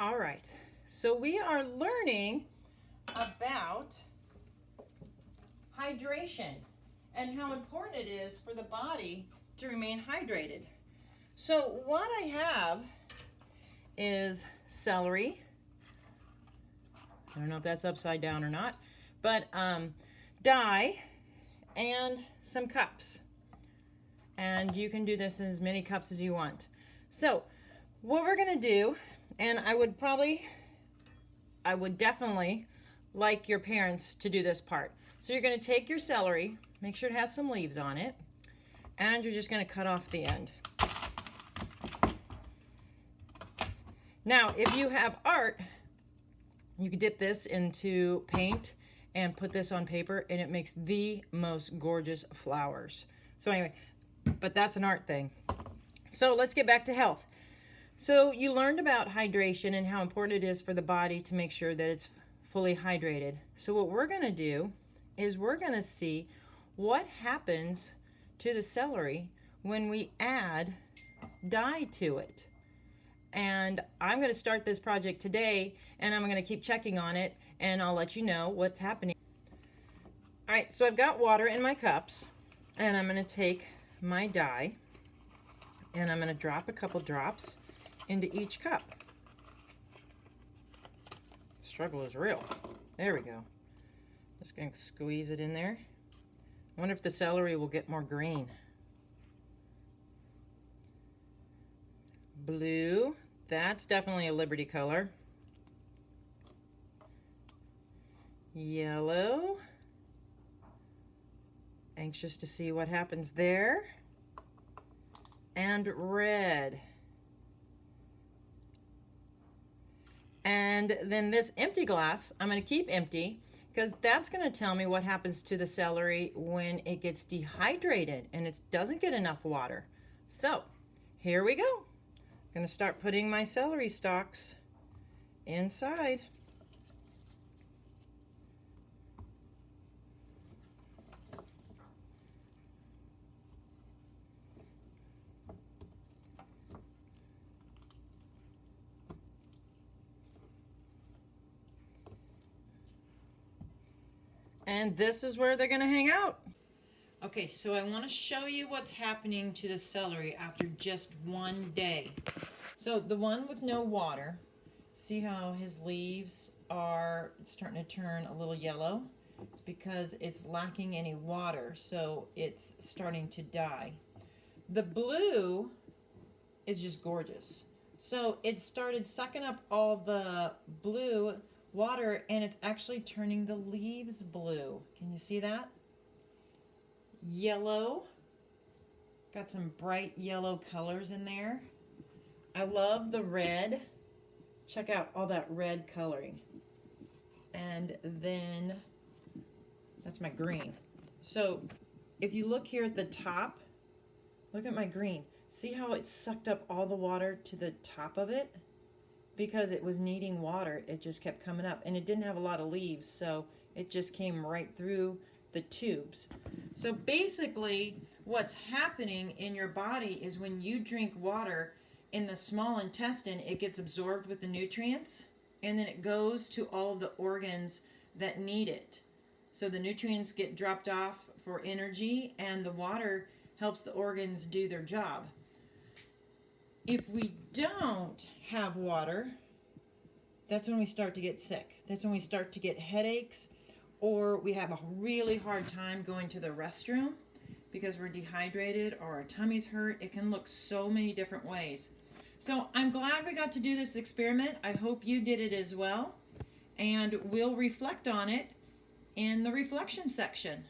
All right, so we are learning about hydration and how important it is for the body to remain hydrated. So what I have is celery. I don't know if that's upside down or not, but dye and some cups. And you can do this in as many cups as you want. So what we're gonna do, and I would definitely like your parents to do this part. So you're gonna take your celery, make sure it has some leaves on it, and you're just gonna cut off the end. Now, if you have art, you can dip this into paint and put this on paper, and it makes the most gorgeous flowers. So anyway, but that's an art thing. So let's get back to health. So you learned about hydration and how important it is for the body to make sure that it's fully hydrated. So what we're gonna do is we're gonna see what happens to the celery when we add dye to it. And I'm gonna start this project today, and I'm gonna keep checking on it, and I'll let you know what's happening. All right, so I've got water in my cups, and I'm gonna take my dye, and I'm gonna drop a couple drops into each cup. The struggle is real. There we go. Just gonna squeeze it in there. I wonder if the celery will get more green. Blue, that's definitely a Liberty color. Yellow, anxious to see what happens there. And red. And then this empty glass, I'm going to keep empty because that's going to tell me what happens to the celery when it gets dehydrated and it doesn't get enough water. So here we go. I'm going to start putting my celery stalks inside. And this is where they're going to hang out. Okay, so I want to show you what's happening to the celery after just one day. So the one with no water, see how his leaves are starting to turn a little yellow? It's because it's lacking any water, so it's starting to die. The blue is just gorgeous. So it started sucking up all the blue water, and it's actually turning the leaves blue. Can you see that? Yellow, got some bright yellow colors in there. I love the red. Check out all that red coloring. And then that's my green. So if you look here at the top, look at my green. See how it sucked up all the water to the top of it? Because it was needing water, it just kept coming up, and it didn't have a lot of leaves, so it just came right through the tubes. So basically what's happening in your body is when you drink water in the small intestine, it gets absorbed with the nutrients, and then it goes to all of the organs that need it. So the nutrients get dropped off for energy, and the water helps the organs do their job. If we don't have water, that's when we start to get sick. That's when we start to get headaches, or we have a really hard time going to the restroom because we're dehydrated or our tummies hurt. It can look so many different ways. So I'm glad we got to do this experiment. I hope you did it as well. And we'll reflect on it in the reflection section.